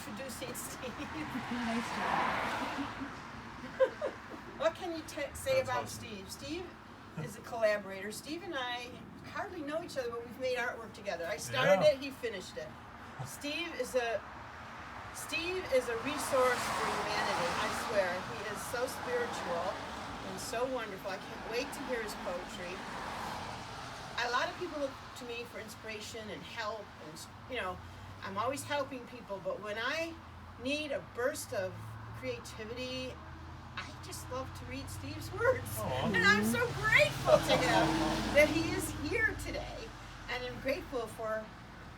introducing Steve. Nice job. What can you say about Steve? Steve is a collaborator. Steve and I hardly know each other, but we've made artwork together. I started it, he finished it. Steve is a resource for humanity, I swear. He is so spiritual and so wonderful. I can't wait to hear his poetry. A lot of people look to me for inspiration and help, and I'm always helping people, but when I need a burst of creativity, I just love to read Steve's words. Aww. And I'm so grateful to him that he is here today, and I'm grateful for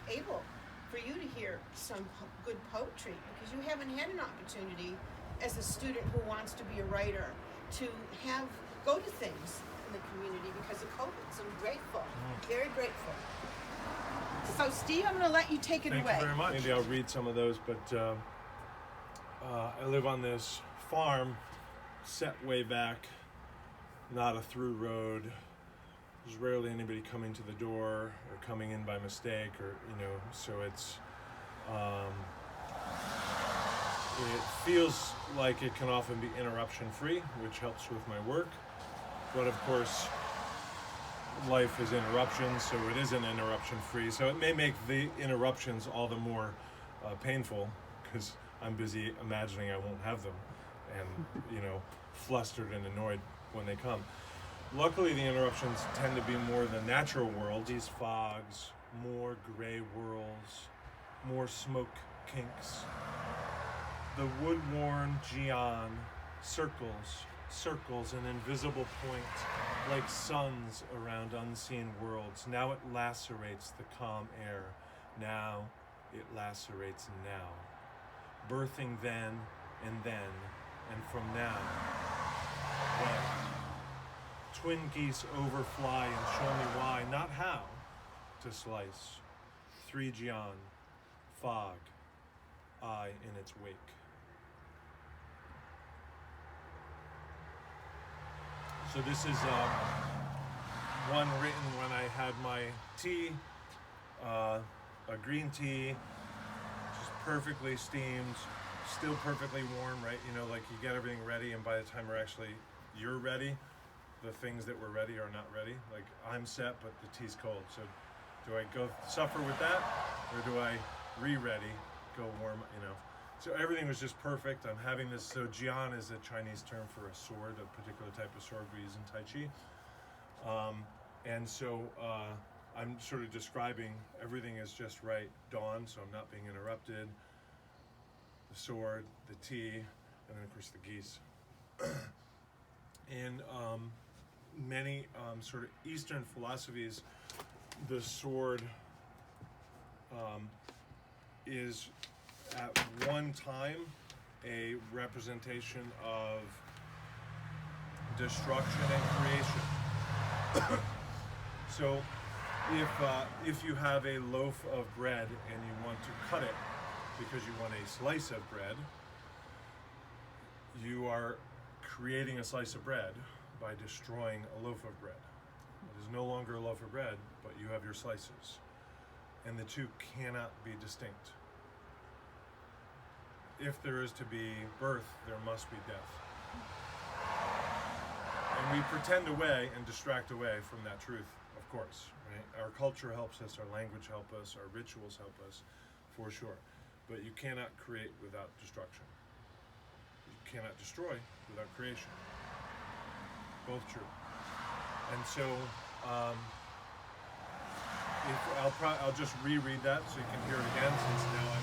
you to hear some good poetry, because you haven't had an opportunity as a student who wants to be a writer to go to things in the community because of COVID. So I'm grateful, very grateful. So Steve, I'm going to let you take it away. Thank you very much. Maybe I'll read some of those, but I live on this farm set way back, not a through road. There's rarely anybody coming to the door or coming in by mistake, or so it's it feels like it can often be interruption free, which helps with my work. But of course, life is interruptions, so it isn't interruption free. So it may make the interruptions all the more painful, because I'm busy imagining I won't have them, and flustered and annoyed when they come. Luckily, the interruptions tend to be more the natural world. These fogs, more gray whirls, more smoke kinks. The wood-worn Gian circles an invisible point like suns around unseen worlds. Now it lacerates the calm air. Now it lacerates now. Birthing then, and from now, then. Twin geese overfly and show me why, not how, to slice. 3 Gian, fog, I in its wake. So this is one written when I had my tea, a green tea, just perfectly steamed, still perfectly warm, right? Like you get everything ready, and by the time you're ready, the things that were ready are not ready. Like I'm set, but the tea's cold. So do I go suffer with that, or do I re-ready, go warm, So everything was just perfect. I'm having this, so Jian is a Chinese term for a sword, a particular type of sword we use in Tai Chi. And so I'm sort of describing everything is just right, dawn, so I'm not being interrupted, the sword, the tea, and then of course the geese. In many sort of Eastern philosophies, the sword is at one time a representation of destruction and creation. So if you have a loaf of bread and you want to cut it because you want a slice of bread, you are creating a slice of bread by destroying a loaf of bread. It is no longer a loaf of bread, but you have your slices. And the two cannot be distinct. If there is to be birth, there must be death. And we pretend away and distract away from that truth, of course. Right? Our culture helps us, our language helps us, our rituals help us, for sure. But you cannot create without destruction. You cannot destroy without creation. Both true. And so I'll just reread that so you can hear it again, since now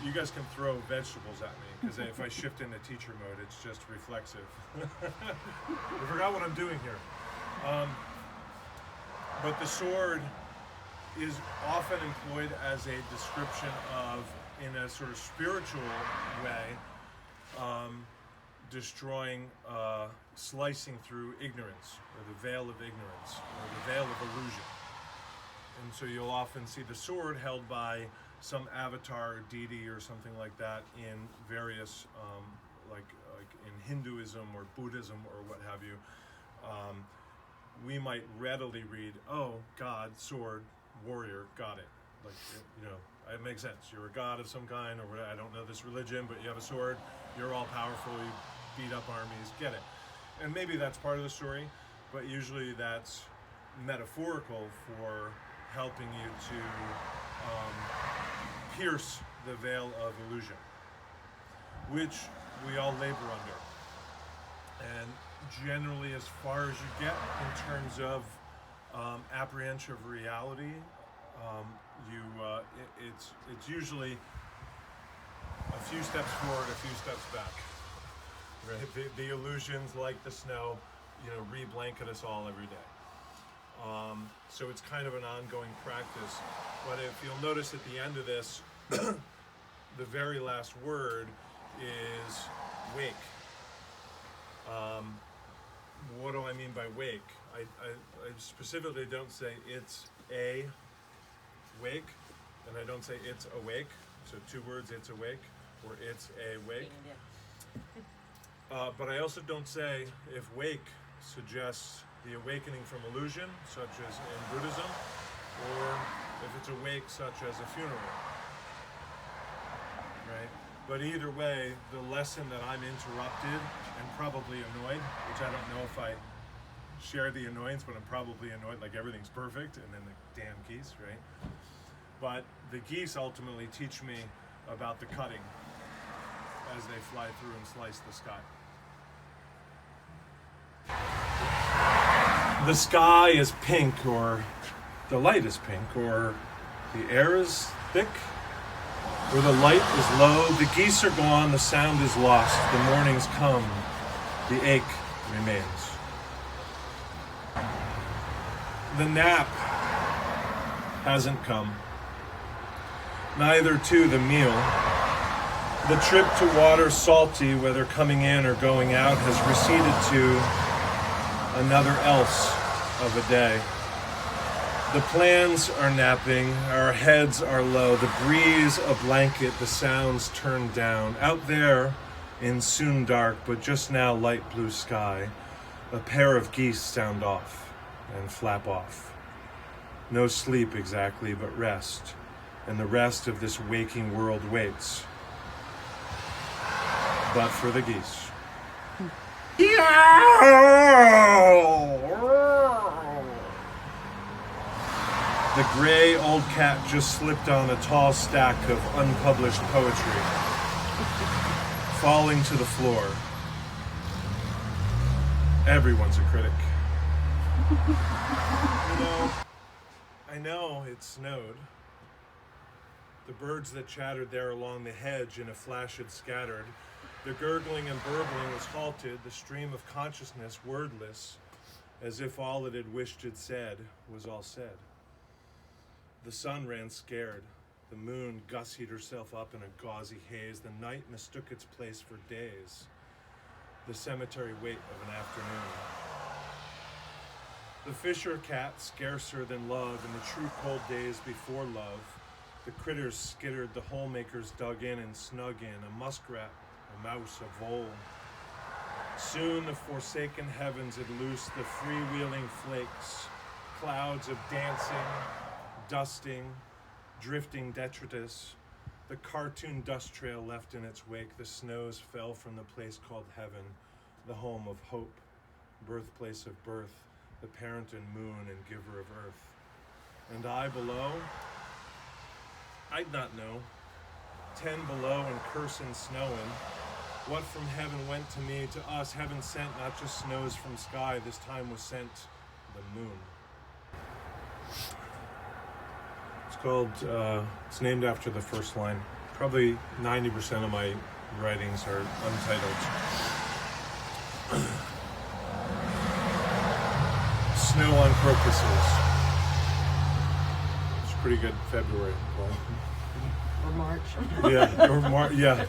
you guys can throw vegetables at me, because if I shift into teacher mode, it's just reflexive. I forgot what I'm doing here. But the sword is often employed as a description of, in a sort of spiritual way, destroying, slicing through ignorance, or the veil of ignorance, or the veil of illusion. And so you'll often see the sword held by some avatar or deity or something like that in various, like in Hinduism or Buddhism or what have you. We might readily read, oh, God, sword, warrior, got it. Like, It makes sense. You're a god of some kind, or I don't know this religion, but you have a sword. You're all powerful. You beat up armies. Get it? And maybe that's part of the story, but usually that's metaphorical for helping you to pierce the veil of illusion, which we all labor under. And generally, as far as you get in terms of apprehension of reality, it's usually a few steps forward, a few steps back. Right? The illusions, like the snow, re-blanket us all every day. So it's kind of an ongoing practice. But if you'll notice at the end of this, the very last word is wake. What do I mean by wake? I specifically don't say it's a wake, and I don't say it's awake. So 2 words, it's awake, or it's a wake. But I also don't say if wake suggests the awakening from illusion, such as in Buddhism, or if it's awake, such as a funeral. Right? But either way, the lesson that I'm interrupted and probably annoyed, which I don't know if I share the annoyance, but I'm probably annoyed, like everything's perfect, and then the damn geese, right? But the geese ultimately teach me about the cutting as they fly through and slice the sky. The sky is pink, or the light is pink, or the air is thick, or the light is low. The geese are gone, the sound is lost, the morning's come, the ache remains. The nap hasn't come, neither to the meal. The trip to water salty, whether coming in or going out, has receded to another else of a day. The plans are napping, our heads are low, the breeze a blanket, the sounds turned down. Out there, in soon dark, but just now light blue sky, a pair of geese sound off and flap off. No sleep exactly, but rest, and the rest of this waking world waits. But for the geese. The gray old cat just slipped on a tall stack of unpublished poetry, falling to the floor. Everyone's a critic. I know it snowed. The birds that chattered there along the hedge in a flash had scattered. The gurgling and burbling was halted, the stream of consciousness wordless, as if all it had wished it said was all said. The sun ran scared. The moon gussied herself up in a gauzy haze. The night mistook its place for days, the cemetery weight of an afternoon. The fisher cat, scarcer than love in the true cold days before love. The critters skittered, the hole makers dug in and snug in, a muskrat, a mouse, a vole. Soon the forsaken heavens had loosed the freewheeling flakes, clouds of dancing, dusting, drifting detritus. The cartoon dust trail left in its wake, the snows fell from the place called heaven, the home of hope, birthplace of birth, the parent and moon and giver of earth. And I below, I'd not know. 10 below and cursin' snowin'. What from heaven went to me, to us, heaven sent not just snows from sky, this time was sent the moon. It's called, it's named after the first line. Probably 90% of my writings are untitled. Snow on crocuses. It's pretty good February. Or March. Yeah.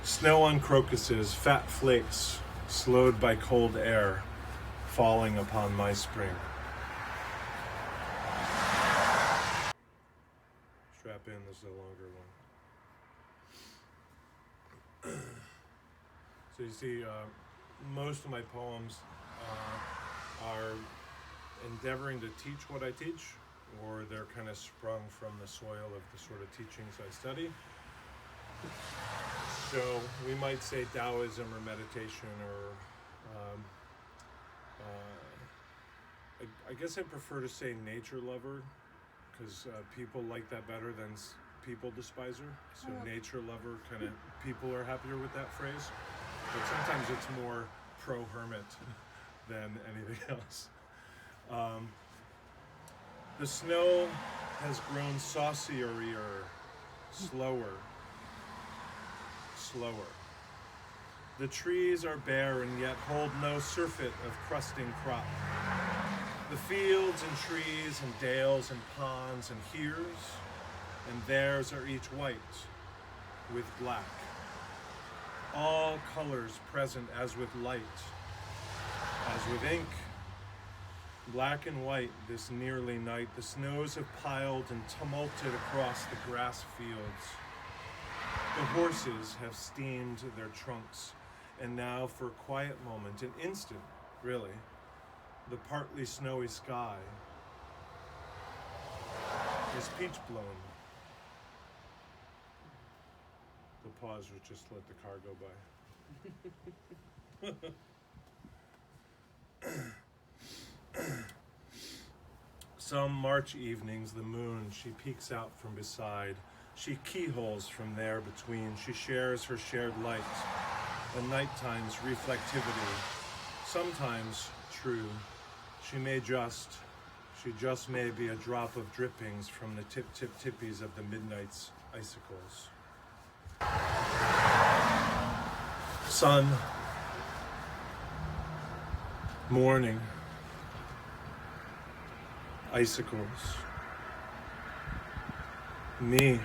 Snow on crocuses, fat flakes, slowed by cold air, falling upon my spring. Strap in, this is a longer one. So you see, most of my poems are endeavoring to teach what I teach, or they're kind of sprung from the soil of the sort of teachings I study. So we might say Taoism or meditation or I guess I prefer to say nature lover, because people like that better than people despiser. So nature lover, kind of, people are happier with that phrase. But sometimes it's more pro-hermit than anything else. The snow has grown saucier, slower. The trees are bare and yet hold no surfeit of crusting crop. The fields and trees and dales and ponds and here's and there's are each white with black. All colors present as with light, as with ink. Black and white this nearly night, the snows have piled and tumulted across the grass fields. The horses have steamed their trunks, and now for a quiet moment, an instant, really, the partly snowy sky is peach blown. The pause was just to let the car go by. Some March evenings, the moon, she peeks out from beside. She keyholes from there between. She shares her shared light. The nighttime's reflectivity. Sometimes, true, she just may be a drop of drippings from the tippies of the midnight's icicles. Sun, morning, icicles. Me,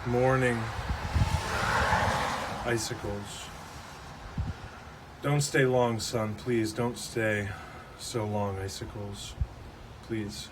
morning, icicles. Don't stay long, sun, please. Don't stay so long, icicles. Please.